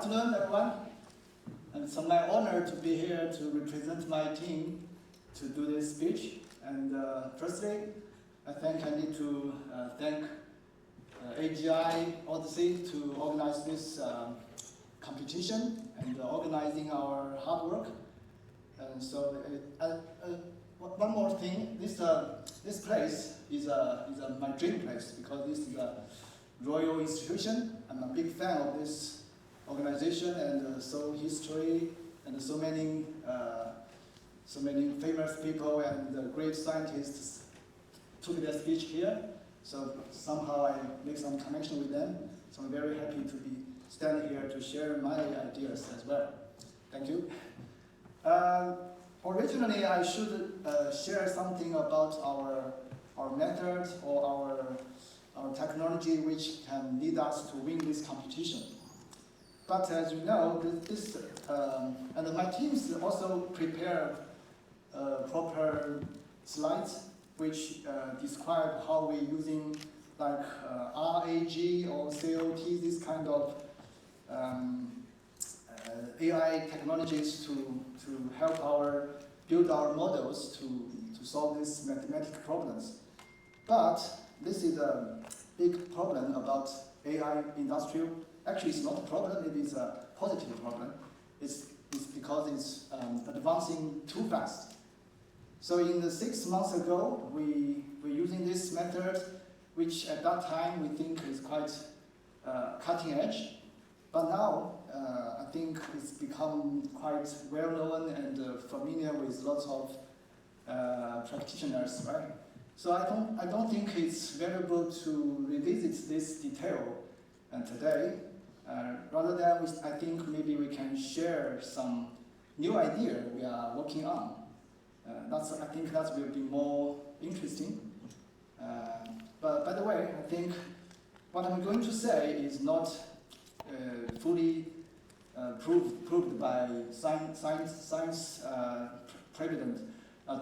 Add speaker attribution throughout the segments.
Speaker 1: afternoon, everyone. And it's my honor to be here to represent my team to do this speech. And firstly, I need to thank AGI Odyssey to organize this competition and organizing our hard work. And so, one more thing, this place is my dream place because this is a royal institution. I'm a big fan of this organization and so history and so many famous people and great scientists took their speech here. So somehow I make some connection with them. So I'm very happy to be standing here to share my ideas as well. Thank you. Originally, I should share something about our method or our technology which can lead us to win this competition. But as you know, and my teams also prepare proper slides which describe how we're using like RAG or COT, this kind of AI technologies to help build our models to solve these mathematical problems. But this is a big problem about AI industrial. Actually, it's not a problem, it is a positive problem. It's because it's advancing too fast. So in the 6 months ago, we were using this method, which at that time we think is quite cutting edge. But now, I think it's become quite well known and familiar with lots of practitioners, right? So I don't think it's valuable to revisit this detail today. Rather than, I think maybe we can share some new idea we are working on. I think that will be more interesting. But by the way, I think what I'm going to say is not fully proved by science prevalent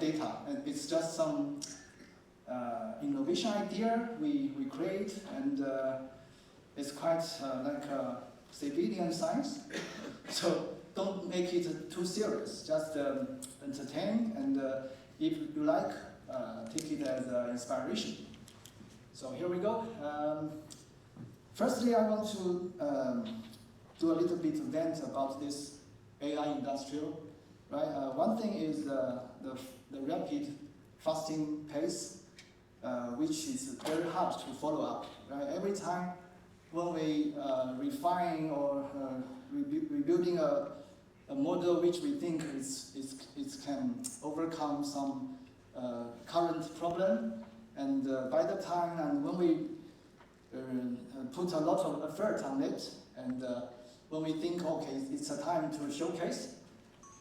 Speaker 1: data. And it's just some innovation idea we create, and it's quite like civilian science. So don't make it too serious. Just entertain, and if you like, take it as inspiration. So here we go. Firstly, I want to do a little bit of vent about this AI industrial. Right? One thing is the rapid fasting pace, which is very hard to follow up. Right? Every time when we refine or rebuilding a model which we think it can overcome some current problem, and by the time and when we put a lot of effort on it, and when we think, okay, it's a time to showcase,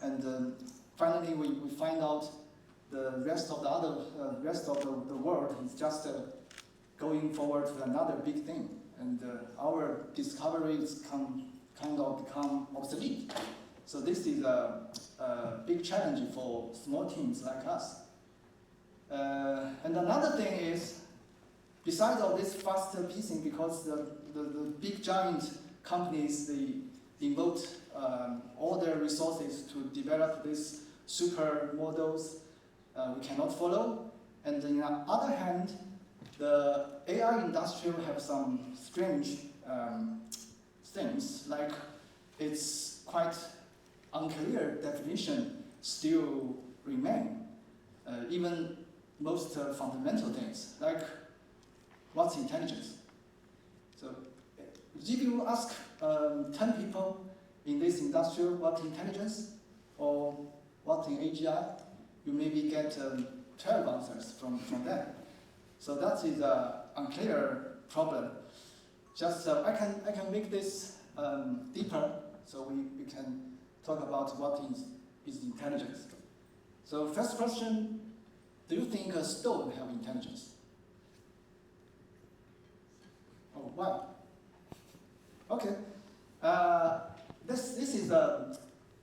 Speaker 1: and finally we find out the rest of the world is just going forward to another big thing, and our discoveries kind of become obsolete. So this is a big challenge for small teams like us. And another thing is, besides all this faster piecing, because the big giant companies, they devote all their resources to develop these super models we cannot follow. And on the other hand, the AI industry have some strange things, like it's quite unclear definition still remain. Even most fundamental things, like what's intelligence? So if you ask 10 people in this industry what intelligence or what in AGI, you maybe get 12 answers from them. So that is an unclear problem. Just I can make this deeper, so we can talk about what is intelligence. So first question, do you think a stone have intelligence? Oh, why? Okay. This is the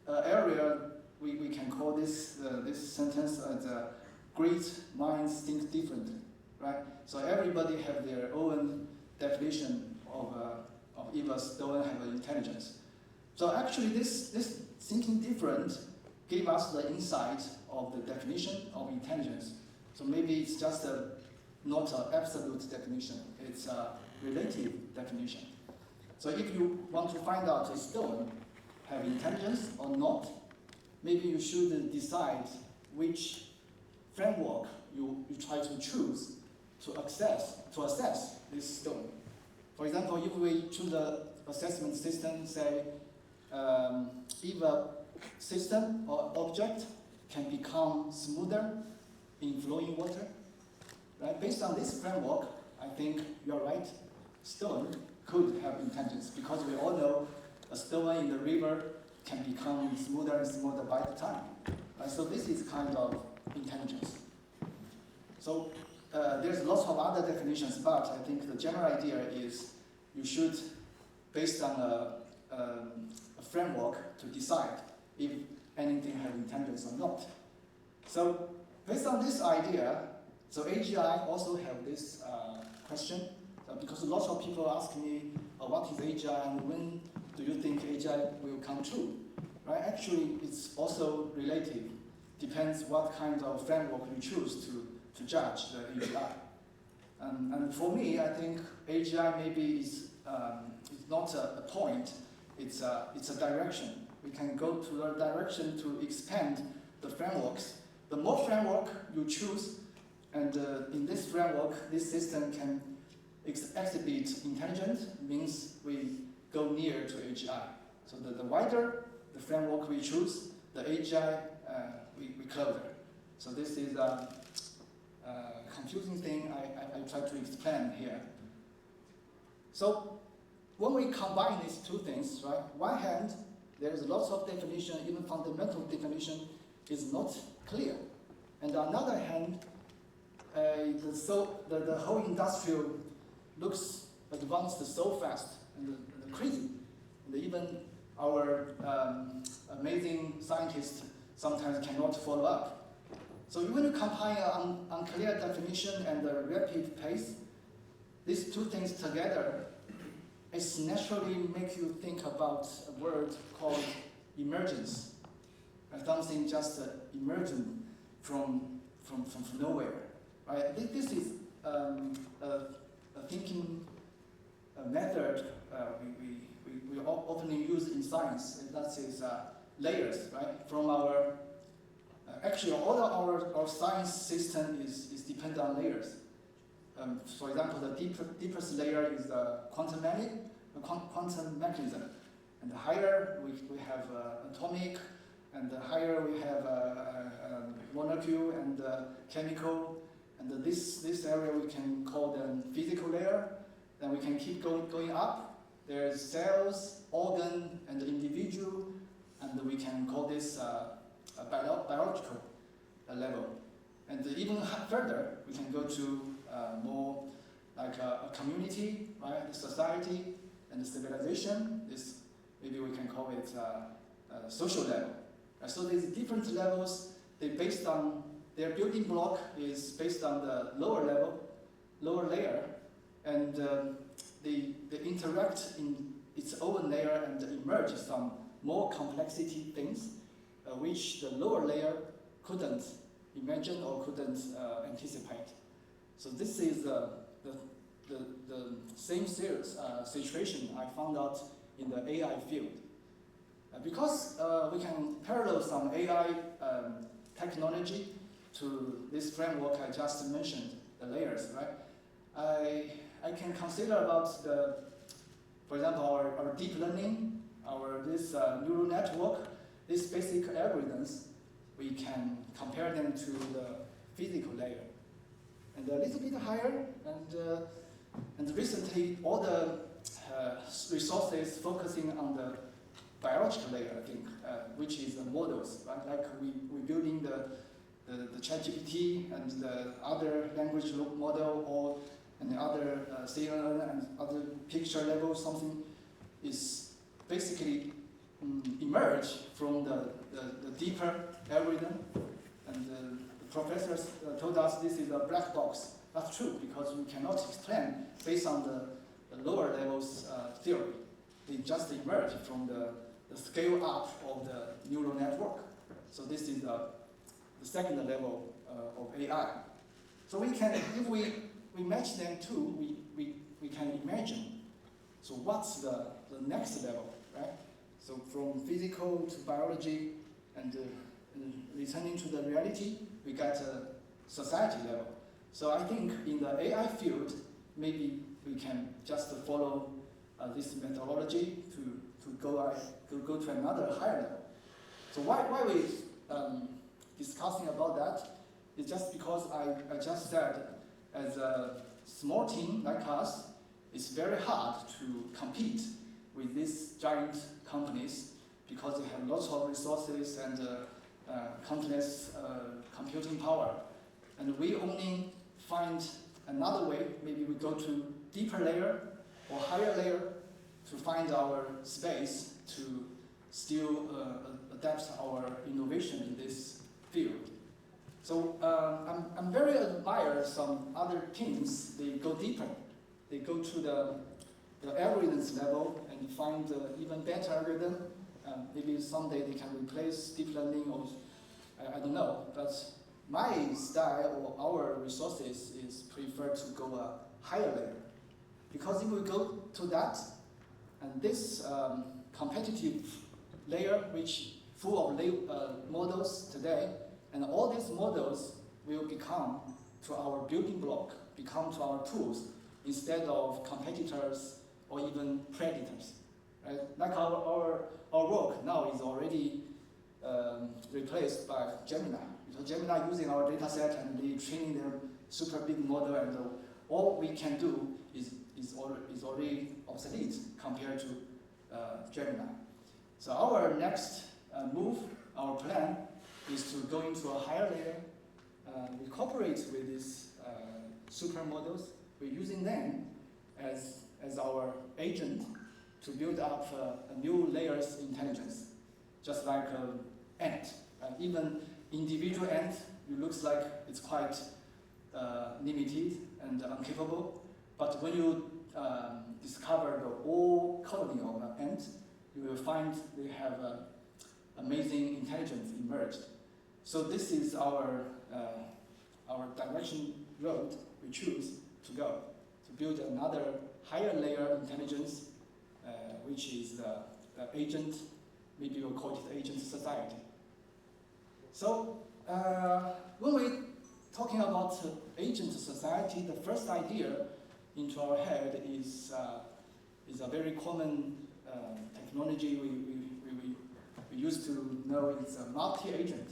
Speaker 1: area we can call this sentence as great minds think differently, right? So everybody have their own definition of if a stone have intelligence. So actually this thinking different gave us the insight of the definition of intelligence. So maybe it's just not an absolute definition, it's a relative definition. So if you want to find out a stone have intelligence or not, maybe you should decide which framework you try to choose to assess this stone. For example, if we choose the assessment system, say, if a system or object can become smoother in flowing water, right? Based on this framework, I think you're right, stone could have intelligence, because we all know a stone in the river can become smoother and smoother by the time. Right? So this is kind of intelligence. So there's lots of other definitions, but I think the general idea is you should, based on a framework, to decide if anything has intelligence or not. So based on this idea, so AGI also have this question, because lots of people ask me, what is AGI and when do you think AGI will come true? Right? Actually, it's also relative. Depends what kind of framework you choose to judge the AGI. And for me, I think AGI maybe is not a point, it's a direction. We can go to a direction to expand the frameworks. The more framework you choose, and in this framework, this system can exhibit intelligence, means we go near to AGI. So the wider the framework we choose, the AGI we closer. So this is a confusing thing I try to explain here. So when we combine these two things, right? One hand, there is lots of definition, even fundamental definition is not clear. And on the other hand, the whole industry looks advanced so fast and crazy. And even our amazing scientists sometimes cannot follow up. So when you combine an unclear definition and a rapid pace, these two things together, it naturally make you think about a word called emergence. Something just emerging from nowhere. Right? This is a thinking method we often use in science. And that is layers, right? From our actually all of our science system is dependent on layers. For example, the deepest layer is the quantum mechanism, and the higher we have atomic, and the higher we have molecule and chemical, and this area we can call them physical layer. Then we can keep going up. There's cells, organ, and individual, and we can call this a biological level. And even further, we can go to more like a community, right? Society and civilization. This maybe we can call it a social level. So these different levels, they based on their building block is based on the lower layer, and they interact in its own layer and emerge some more complexity things, which the lower layer couldn't imagine or couldn't anticipate. So this is the same situation I found out in the AI field. Because we can parallel some AI technology to this framework I just mentioned, the layers, right? I can consider about for example, our deep learning, this neural network, these basic algorithms, we can compare them to the physical layer. And a little bit higher, and recently all the resources focusing on the biological layer, I think, which is the models, right? Like we're building the ChatGPT and the other language model and the other CNN and other picture level, something is basically emerge from the deeper algorithm. And the professors told us this is a black box. That's true, because we cannot explain based on the lower levels theory. They just emerge from the scale up of the neural network. So this is the second level of AI. So we can, if we match them too, we can imagine. So what's the next level, right? So from physical to biology and returning to the reality, we get a society level. So I think in the AI field, maybe we can just follow this methodology to go to another higher level. So why we discussing about that is just because I just said, as a small team like us, it's very hard to compete with these giant companies because they have lots of resources and countless computing power. And we only find another way, maybe we go to deeper layer or higher layer to find our space to still adapt our innovation in this field. So I'm very admire some other teams, they go deeper. They go to the algorithms level and find even better algorithm. Maybe someday they can replace deep learning or I don't know. But my style or our resources is prefer to go a higher layer. Because if we go to that, and this competitive layer which full of models today, and all these models will become to our building block, become to our tools, instead of competitors or even predators. Right? Like our work now is already replaced by Gemini. So Gemini using our data set and they training their super big model, and all we can do is already obsolete compared to Gemini. So our next move, our plan, is to go into a higher layer. We cooperate with these super models. We're using them as our agent to build up a new layers intelligence, just like an ant. Even individual ant, it looks like it's quite limited and incapable. But when you discover the whole colony of an ant, you will find they have amazing intelligence emerged. So this is our direction road we choose to go, to build another higher layer intelligence, which is the agent, maybe we'll call it agent society. So when we're talking about agent society, the first idea into our head is a very common technology we used to know. It's a multi-agent.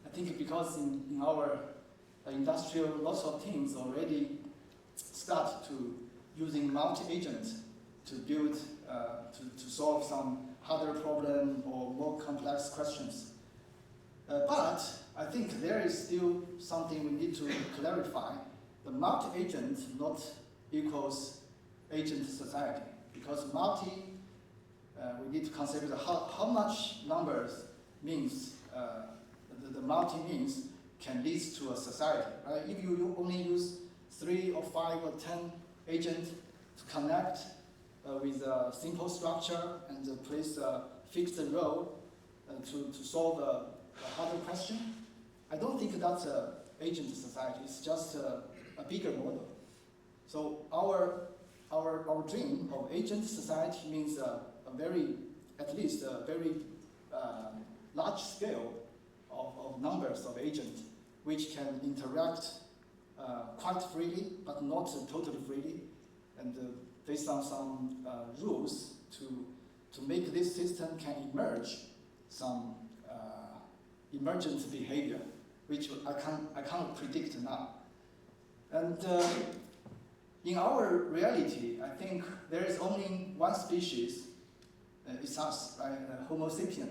Speaker 1: I think because in our industrial, lots of teams already start to using multi-agent to build, to solve some harder problem or more complex questions. But I think there is still something we need to clarify. The multi-agent not equals agent society, because we need to consider how much numbers means, the multi means can lead to a society, right? If you only use 3 or 5 or 10 agents to connect with a simple structure and place a fixed role to solve a harder question, I don't think that's an agent society. It's just a bigger model. So our dream of agent society means at least a very large scale of numbers of agents which can interact quite freely, but not totally freely, and based on some rules to make this system can emerge some emergent behavior, which I can't predict now. And in our reality, I think there is only one species. It's us, right? Homo sapien.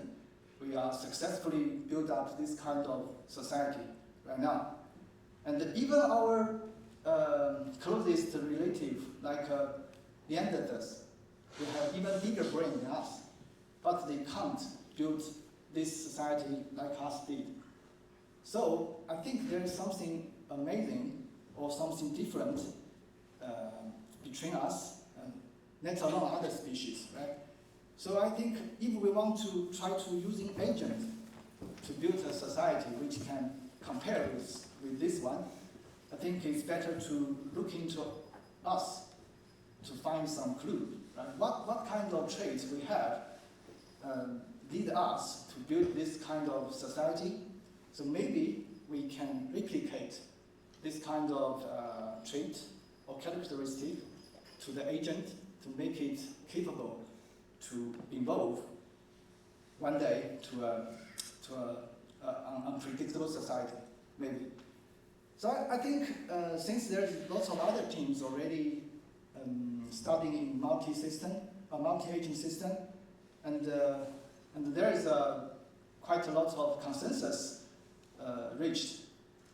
Speaker 1: We are successfully built up this kind of society right now. And even our closest relative, like Neanderthals, they have even bigger brain than us, but they can't build this society like us did. So I think there is something amazing or something different between us, let alone other species, right? So I think if we want to try to using agent to build a society which can compare with this one, I think it's better to look into us to find some clue. Right? What kind of traits we have lead us to build this kind of society? So maybe we can replicate this kind of trait or characteristic to the agent to make it capable to evolve one day to an unpredictable society, maybe. So I think since there's lots of other teams already studying in multi-agent system, and there is quite a lot of consensus reached.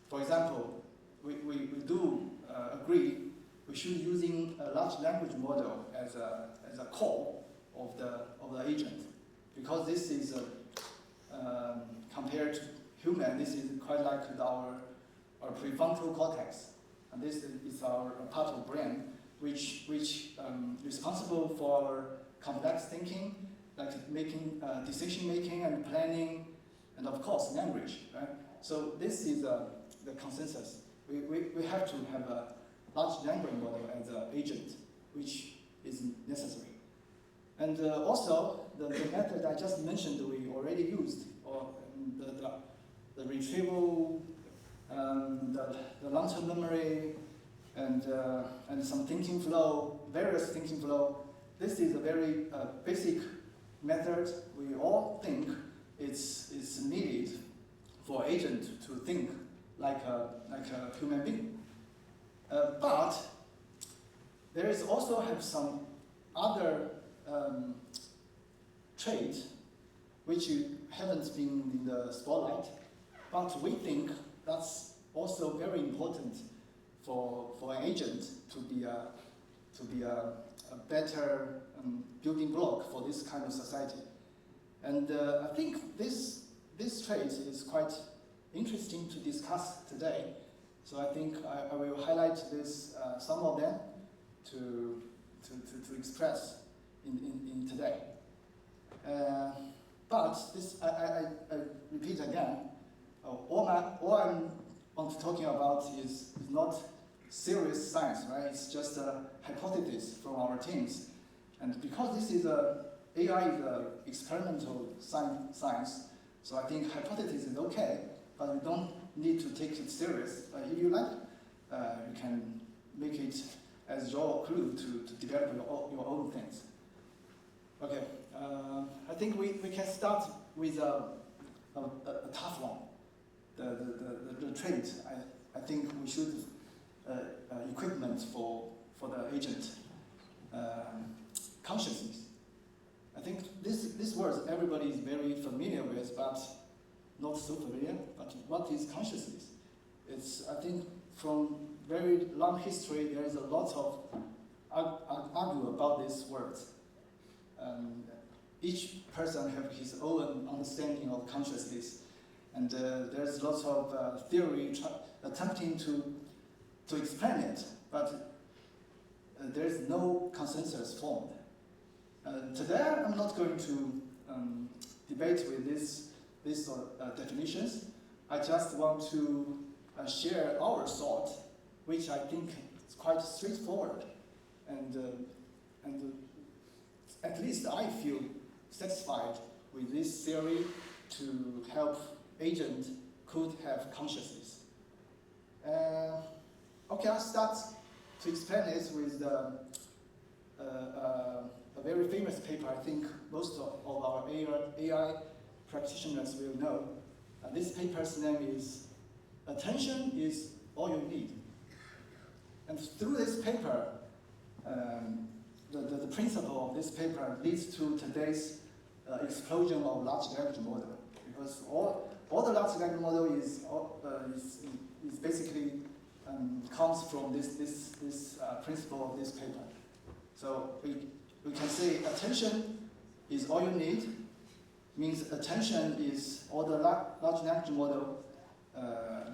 Speaker 1: For example, we do agree we should using a large language model as a core of the agent, because this is compared to human, this is quite like our prefrontal cortex, and this is our part of brain which responsible for complex thinking, like making decision making and planning, and of course language. Right? So this is the consensus. We have to have a large language model as an agent, which is necessary. And also, the method I just mentioned we already used, or the retrieval, the long-term memory, and some thinking flow, various thinking flow. This is a very basic method. We all think it's needed for agent to think like a human being. But there is also have some other trait which haven't been in the spotlight, but we think that's also very important for an agent to be a better building block for this kind of society. And I think this trait is quite interesting to discuss today. So I think I will highlight this some of them to express in today. But this I repeat again. All I'm talking about is not serious science, right? It's just a hypothesis from our teams, and because this is AI is a experimental science, so I think hypothesis is okay, but we don't need to take it serious. But if you like, you can make it as your clue to develop your own things. Okay, I think we can start with a tough one. The trait, I think we should equipment for the agent consciousness. I think this word everybody is very familiar with, but not so familiar. But what is consciousness? It's, I think, from very long history there is a lot of argue about these words. Each person have his own understanding of consciousness. And there's lots of theory attempting to explain it, but there's no consensus formed. Today, I'm not going to debate with these definitions. I just want to share our thought, which I think is quite straightforward, and at least I feel satisfied with this theory to help agent could have consciousness. Okay, I'll start to explain this with a very famous paper. I think most of our AI practitioners will know. This paper's name is "Attention is All You Need." And through this paper, the principle of this paper leads to today's explosion of large language model, because all the large language model is basically comes from this principle of this paper. So we can say attention is all you need, means attention is all the large language model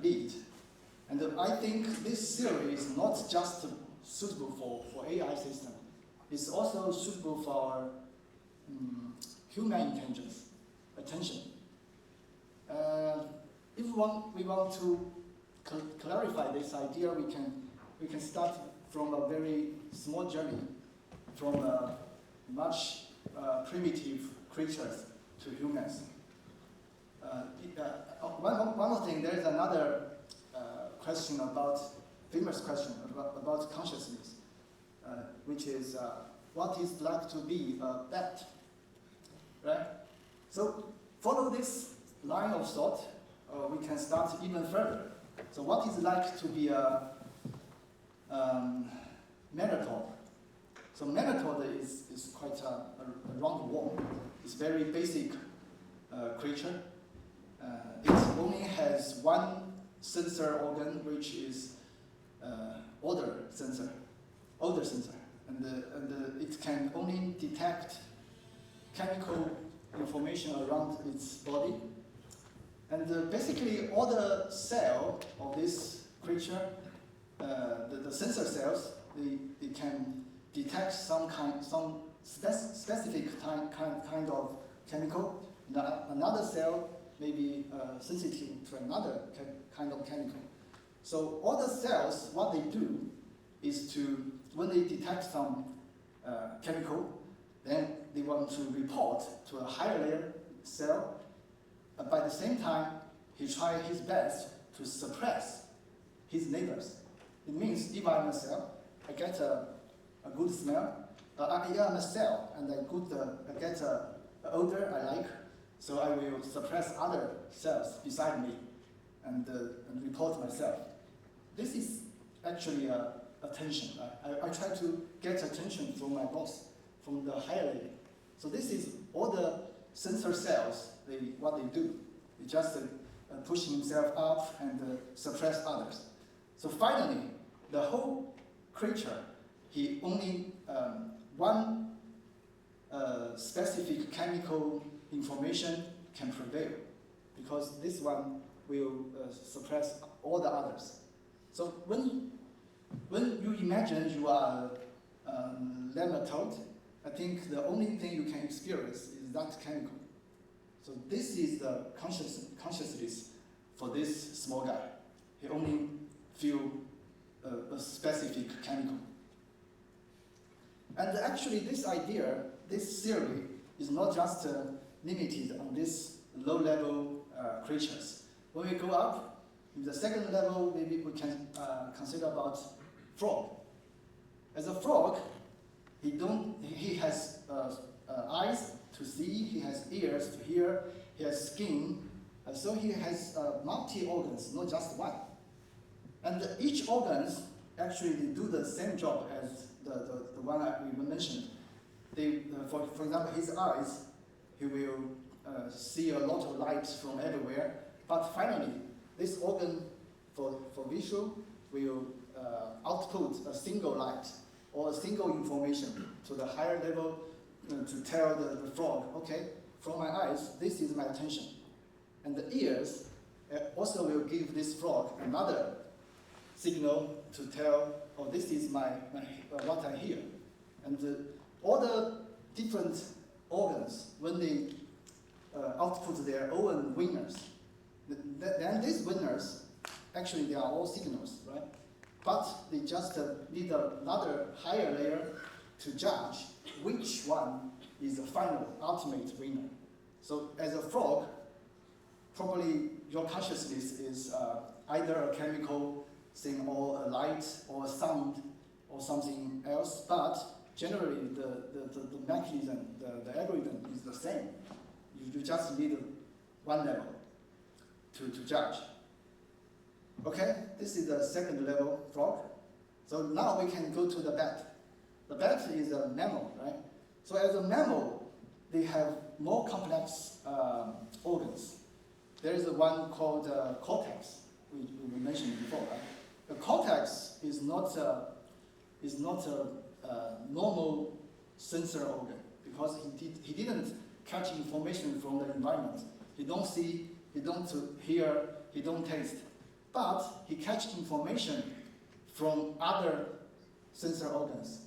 Speaker 1: need. And I think this theory is not just suitable for AI system. It's also suitable for human intelligence, attention. If we want to clarify this idea, we can start from a very small journey, from much primitive creatures to humans. One more thing, there is another question famous question about consciousness, which is what is like to be a bat, right? So follow this line of thought, we can start even further. So what is like to be a nematode? So nematode is quite a round worm. It's very basic creature. It only has one sensor organ, which is odor sensor, and it can only detect chemical information around its body. And basically, all the cell of this creature, the sensor cells, they can detect some specific kind of chemical. Another cell may be sensitive to another kind of chemical. So all the cells, what they do is when they detect some chemical, then they want to report to a higher layer cell. But by the same time, he tries his best to suppress his neighbors. It means if I'm a cell, I get a good smell. I am a cell, and I get an odor I like, so I will suppress other cells beside me and report myself. This is actually attention. I try to get attention from my boss, from the higher layer. So this is all the sensor cells, what they do. They just push himself up and suppress others. So finally, the whole creature, he only one specific chemical information can prevail, because this one will suppress all the others. So when you imagine you are a nematode, I think the only thing you can experience is that chemical. So this is the consciousness for this small guy. He only feel a specific chemical. And actually this idea, this theory, is not just limited on these low-level creatures. When we go up, in the second level, maybe we can consider about frog. As a frog, he has eyes to see, he has ears to hear, he has skin, so he has multi-organs, not just one. And each organs actually they do the same job as the one we mentioned. For example, his eyes, he will see a lot of light from everywhere, but finally, this organ for visual will output a single light or a single information to the higher level to tell the frog, okay, from my eyes, this is my attention. And the ears also will give this frog another signal to tell, oh, this is what I hear. And all the different organs, when they output their own winners, then these winners, actually they are all signals, right? But they just need another higher layer to judge which one is the final, ultimate winner. So as a frog, probably your consciousness is either a chemical thing or a light or a sound or something else, but generally the mechanism, the algorithm is the same. You just need one level to judge. Okay, this is the second level frog. So now we can go to the bat. The bat is a mammal, right? So as a mammal, they have more complex organs. There is one called cortex, we mentioned before, right? The cortex is not a normal sensor organ, because he didn't catch information from the environment. He don't see, he don't hear, he don't taste. But he catches information from other sensor organs.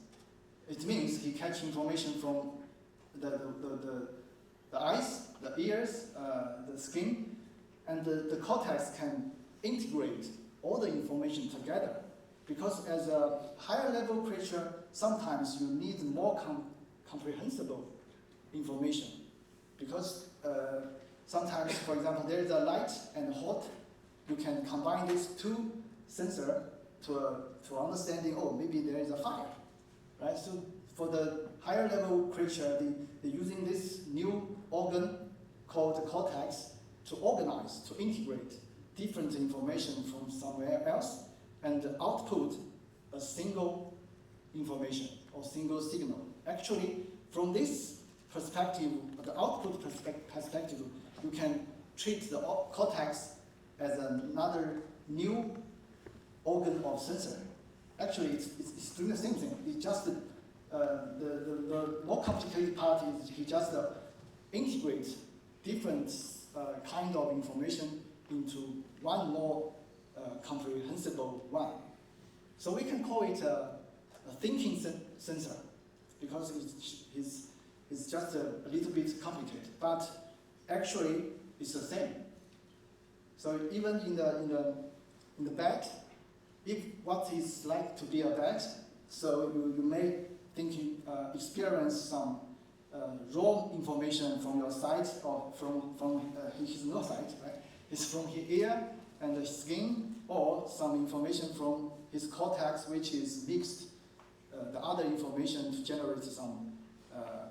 Speaker 1: It means he catches information from the eyes, the ears, the skin, and the cortex can integrate all the information together. Because as a higher level creature, sometimes you need more comprehensible information. Because sometimes, for example, there is a light and hot. You can combine these two sensors to understanding, oh, maybe there is a fire, right? So for the higher level creature, they're using this new organ called the cortex to organize, to integrate different information from somewhere else and output a single information or single signal. Actually, from this perspective, the output perspective, you can treat the cortex as another new organ of sensor. Actually, it's doing the same thing. It's just the more complicated part is he just integrates different kind of information into one more comprehensible one. So we can call it a thinking sensor because it's just a little bit complicated, but actually it's the same. So even in the bat, if what is like to be a bat, so you may experience some raw information from your side or from his no side, right? It's from his ear and the skin, or some information from his cortex, which is mixed the other information to generate some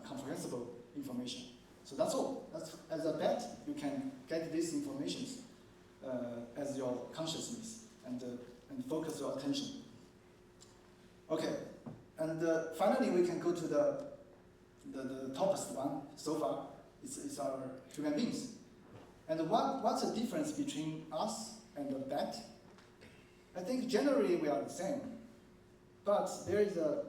Speaker 1: comprehensible information. So that's all. As a bat, you can get these informations as your consciousness and focus your attention. Okay, and finally we can go to the topest one so far. It's our human beings. And what's the difference between us and the bat? I think generally we are the same, but there is a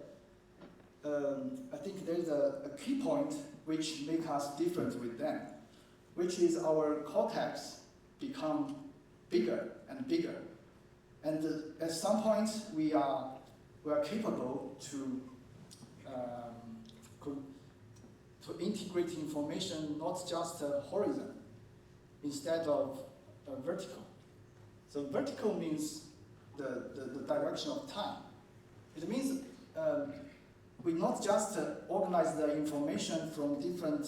Speaker 1: key point which makes us different with them, which is our cortex become bigger and bigger, and at some point we are capable to integrate information not just horizontal instead of vertical. So vertical means the direction of time. It means we not just organize the information from different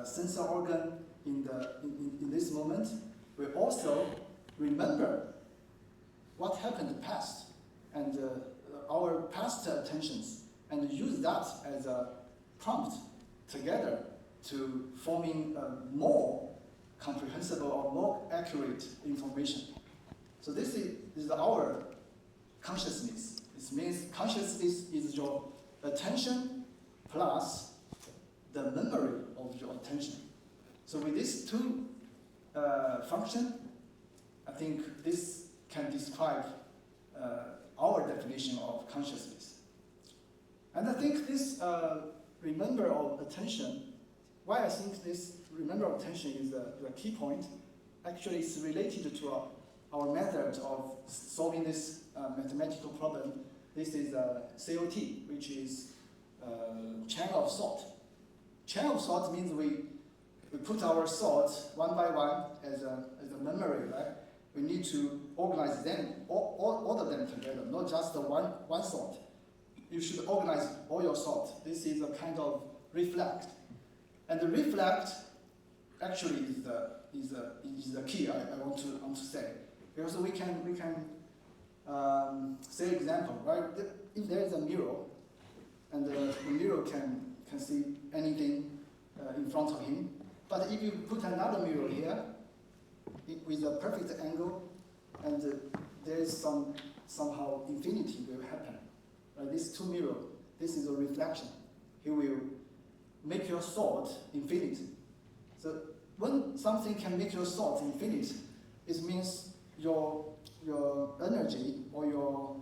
Speaker 1: sensor organ in this moment. We also remember what happened in the past and our past attentions, and use that as a prompt together to forming more comprehensible or more accurate information. So this is our consciousness. It means consciousness is your attention plus the memory of your attention. So with these two functions, I think this can describe our definition of consciousness. And I think this remember of attention, why I think this remember of attention is the key point, actually it's related to our method of solving this mathematical problem. This is COT, which is chain of thought. Chain of thought means we put our thoughts one by one as a memory, right? We need to organize them, order them together, not just one thought. You should organize all your thought. This is a kind of reflect. And the reflect actually is the key I want to say. Because we can say example, right? If there is a mirror, and the mirror can see anything in front of him, but if you put another mirror here with a perfect angle, and there is somehow infinity will happen. Right? These two mirrors, this is a reflection. He will make your thought infinite. So when something can make your thought infinite, it means your energy or your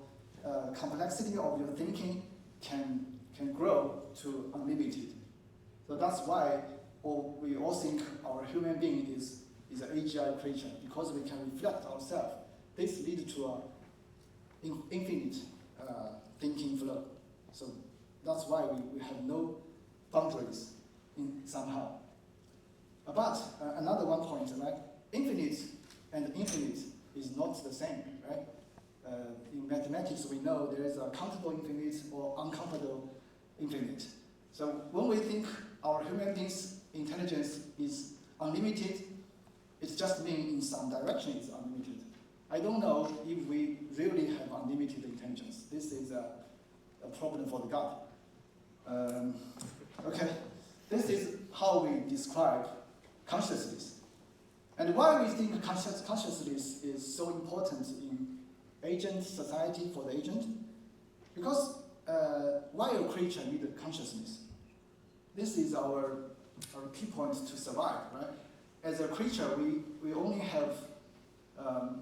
Speaker 1: complexity of your thinking can grow to unlimited. So that's why we all think our human being is an AGI creature, because we can reflect ourselves. This leads to an infinite thinking flow. So that's why we have no boundaries in somehow. But another one point, right? Infinite and infinite is not the same, right? In mathematics, we know there is a countable infinite or uncountable infinite. So when we think our human beings' intelligence is unlimited, it just means in some direction it's unlimited. I don't know if we really have unlimited intelligence. This is a problem for the God. Okay, this is how we describe consciousness. And why we think consciousness is so important in agent society for the agent? Because why a creature needs consciousness? This is our key point to survive, right? As a creature, we only have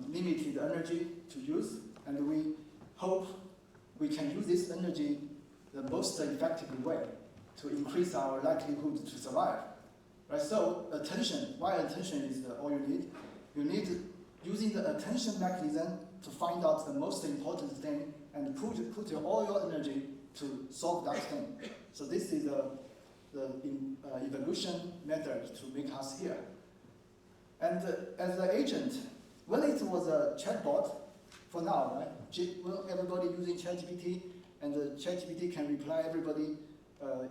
Speaker 1: limited energy to use, and we hope we can use this energy the most effective way to increase our likelihood to survive. Right? So attention, why attention is all you need? You need using the attention mechanism to find out the most important thing and put all your energy to solve that thing. So this is the evolution method to make us here. And as the agent, when it was a chatbot, for now, right? When everybody using ChatGPT, and the ChatGPT can reply everybody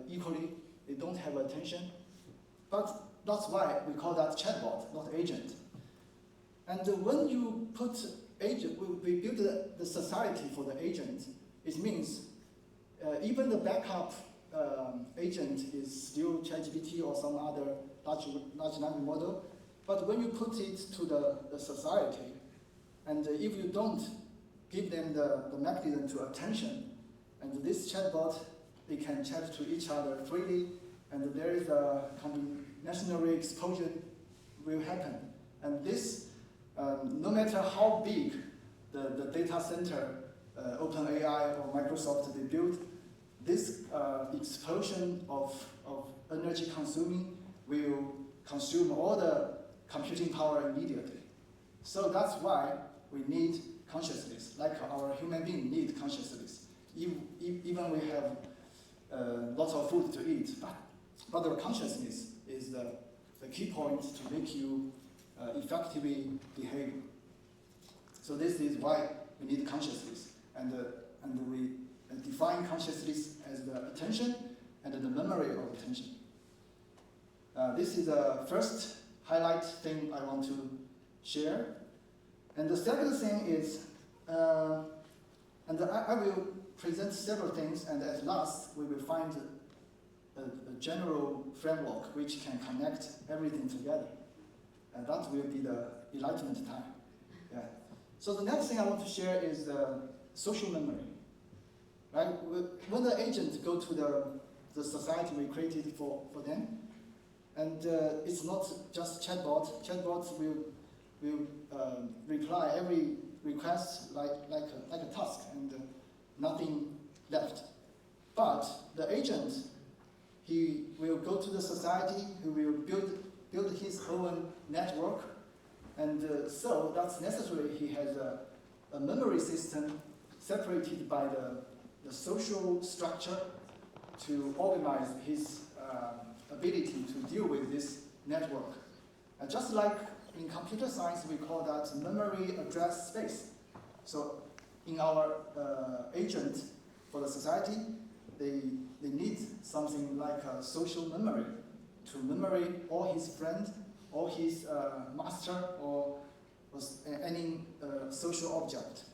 Speaker 1: equally, they don't have attention. But that's why we call that chatbot, not agent. And when you put agent, we build the society for the agent, it means even the backup agent is still ChatGPT or some other large language model. But when you put it to the society, and if you don't give them the mechanism to attention, and this chatbot, they can chat to each other freely, and there is a combinational explosion will happen. And this, no matter how big the data center, OpenAI or Microsoft they build, this explosion of energy consuming will consume all the computing power immediately. So that's why we need consciousness, like our human being need consciousness. Even we have lots of food to eat, but the consciousness is the key point to make you effectively behave. So this is why we need consciousness, and we define consciousness as the attention and the memory of attention. This is the first highlight thing I want to share. And the second thing is, and I will present several things, and at last we will find a general framework which can connect everything together. And that will be the enlightenment time. Yeah. So the next thing I want to share is the social memory. Right? When the agent go to the society we created for them, and it's not just chatbot. Chatbots will reply every request like a task, and nothing left. But the agent, he will go to the society, he will build his own network, and so that's necessary. He has a memory system separated by the social structure to organize his ability to deal with this network. And just like in computer science, we call that memory address space. So in our agent for the society, they need something like a social memory to memory all his friends, all his master, or any social object.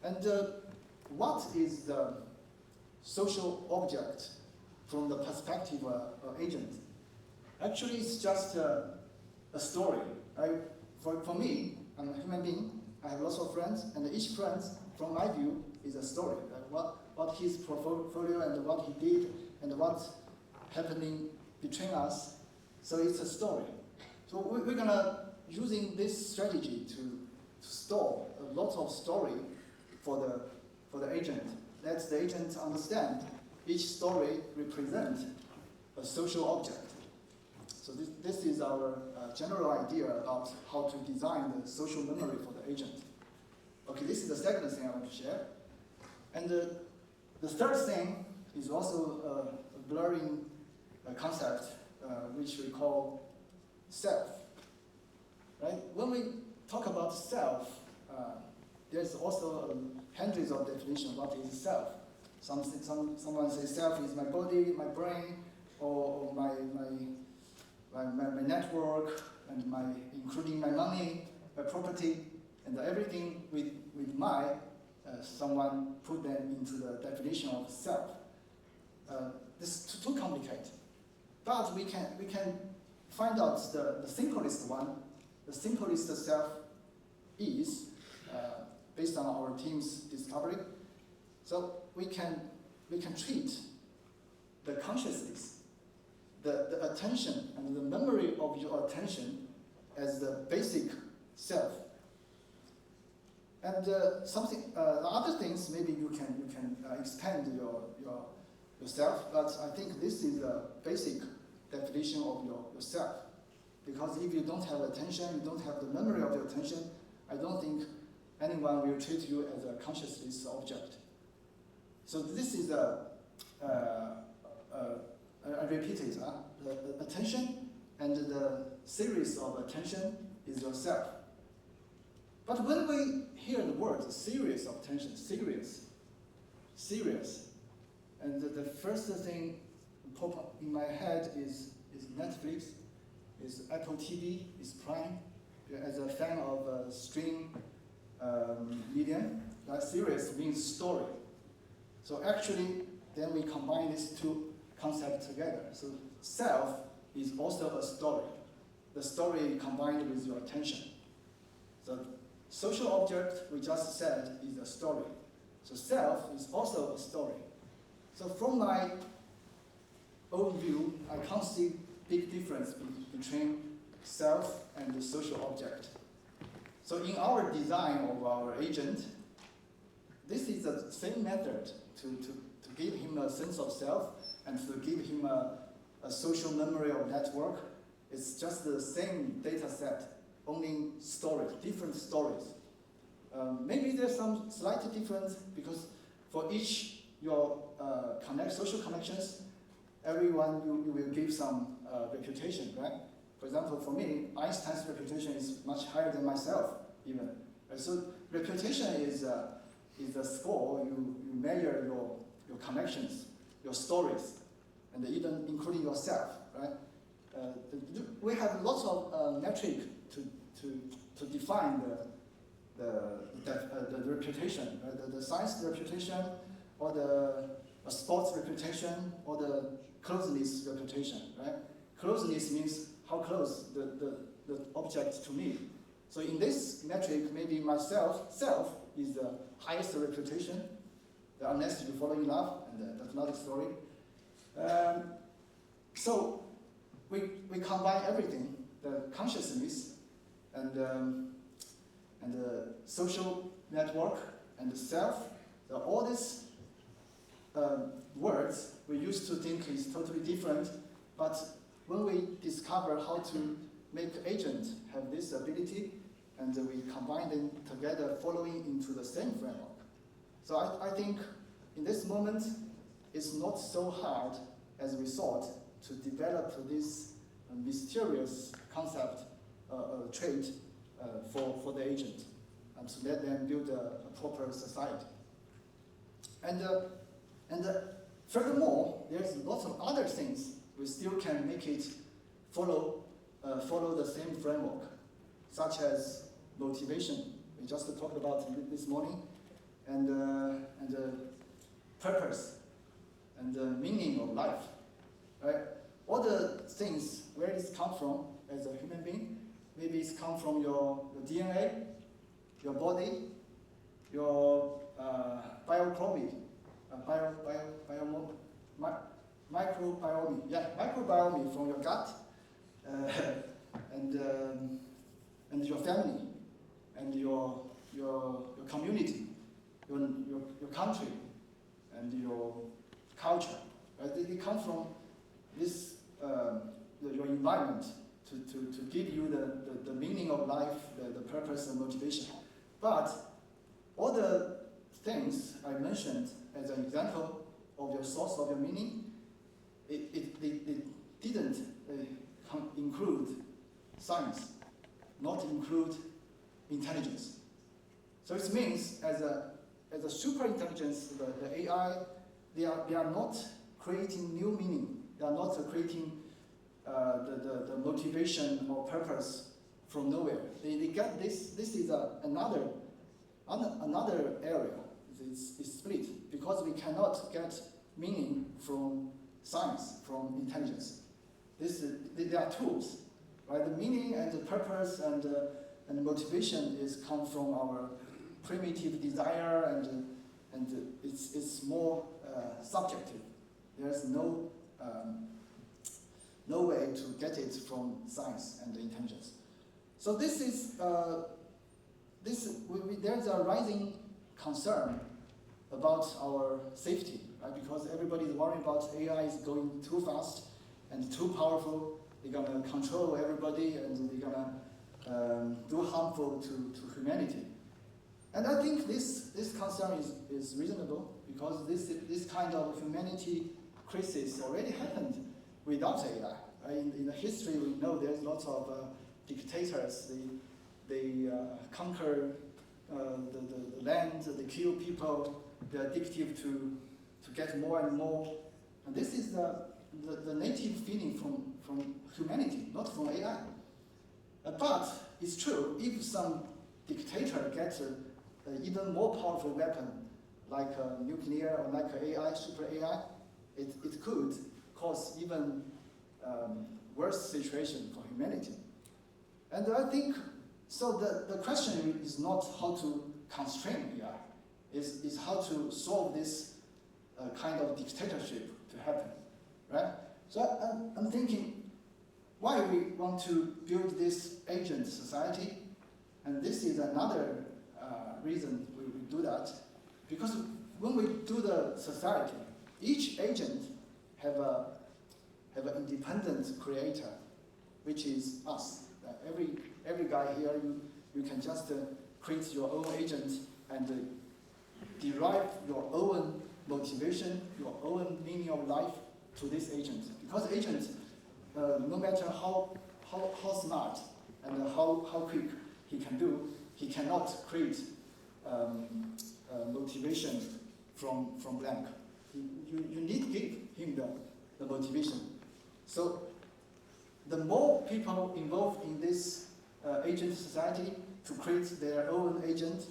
Speaker 1: And what is the social object from the perspective of agent? Actually, it's just a story. For me, I'm a human being. I have lots of friends, and each friend, from my view, is a story. What his portfolio and what he did and what's happening between us. So it's a story. So we're gonna using this strategy to store a lot of story for the agent. Let the agent understand each story represents a social object. So this is our general idea about how to design the social memory for the agent. Okay, this is the second thing I want to share. And the third thing is also a blurring a concept which we call self. Right? When we talk about self, there's also hundreds of definitions. What is self? Someone says self is my body, my brain, or my network, and including my money, my property, and everything with my. Someone put them into the definition of self. This is too complicated, but we can find out the simplest one. The simplest self is based on our team's discovery. So we can treat the consciousness, the attention, and the memory of your attention as the basic self. And the other things maybe you can expand yourself, but I think this is the basic definition of yourself. Because if you don't have attention, you don't have the memory of your attention, I don't think anyone will treat you as a consciousness object. So this is I repeat it, the attention and the series of attention is yourself. But when we hear the word series of attention, serious, and the first thing pop up in my head is Netflix, is Apple TV, is Prime. As a fan of stream medium, that series means story. So actually, then we combine these two concepts together. So self is also a story. The story combined with your attention. So social object, we just said, is a story. So self is also a story. So from my own view, I can't see big difference between self and the social object. So in our design of our agent, this is the same method to give him a sense of self and to give him a social memory of network. It's just the same data set, only stories, different stories. Maybe there's some slight difference because for each your social connections, everyone you will give some reputation, right? For example, for me, Einstein's reputation is much higher than myself, even. So reputation is a score. You measure your connections, your stories, and even including yourself, right? We have lots of metric to define the reputation, right? The science reputation, or the sports reputation, or the closeness reputation, right? Closeness means how close the object to me. So in this metric, maybe self is the highest reputation, unless you fall in love, and that's another story. So we combine everything, the consciousness and the social network and the self, all these words we used to think is totally different, but when we discover how to make agent have this ability, and we combine them together following into the same framework. So I think in this moment, it's not so hard as we thought to develop this mysterious concept, trait for the agent, and to let them build a proper society. And furthermore, there's lots of other things we still can make it follow the same framework, such as motivation. We just talked about this morning, and purpose, and the meaning of life, right? All the things, where it's come from as a human being, maybe it's come from your DNA, your body, your microbiome, microbiome from your gut, and your family, and your community, your country, and your culture. Right? They come from this your environment to give you the meaning of life, the purpose and motivation. But all the things I mentioned as an example of your source of your meaning, science, not include intelligence. So it means as a super intelligence, the AI, they are not creating new meaning. They are not creating the motivation or purpose from nowhere. They get this. This is another area. It's split because we cannot get meaning from science, from intelligence. They are tools, right? The meaning and the purpose and the motivation come from our primitive desire, and it's more subjective. There's no way to get it from science and intelligence. So this is there's a rising concern about our safety, right? Because everybody is worried about AI is going too fast and too powerful. They're gonna control everybody and they're gonna do harmful to humanity. And I think this concern is reasonable because this kind of humanity crisis already happened without AI. Right? In the history, we know there's lots of dictators. They conquer the land, they kill people, they're addictive to get more and more. And this is the native feeling from humanity, not from AI. But it's true, if some dictator gets an even more powerful weapon, like nuclear or like AI, super AI, it could cause even worse situation for humanity. And I think, so the question is not how to constrain AI, is how to solve this kind of dictatorship to happen, right? So I'm thinking, why we want to build this agent society, and this is another reason we do that, because when we do the society, each agent have an independent creator, which is us. Every guy here, you can just create your own agent and derive your own motivation, your own meaning of life to this agent. Because agent, no matter how smart and how quick he can do, he cannot create motivation from blank. You need to give him the motivation. So the more people involved in this agent society to create their own agent,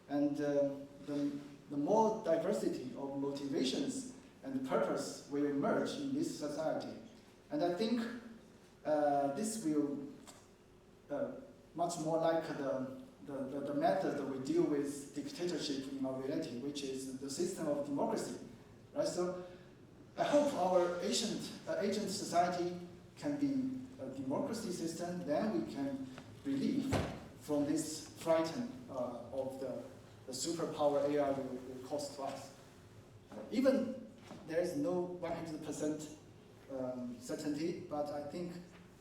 Speaker 1: and the more diversity of motivations and purpose will emerge in this society. And I think this will much more like the method that we deal with dictatorship in our reality, which is the system of democracy, right? So I hope our agent society can be a democracy system. Then we can relieve from this frighten of the superpower AI will cause to us. Even there is no 100% certainty, but I think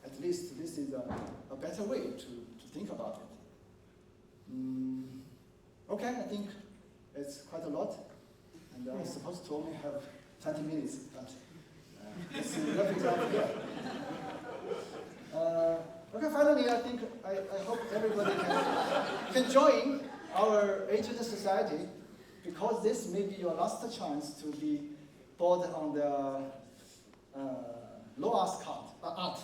Speaker 1: at least this is a better way to think about it. Okay, I think it's quite a lot, and I'm supposed to only have 20 minutes, but let's wrap it up here. Okay, finally, I think I hope everybody can join our agent society, because this may be your last chance to be bored on the low art.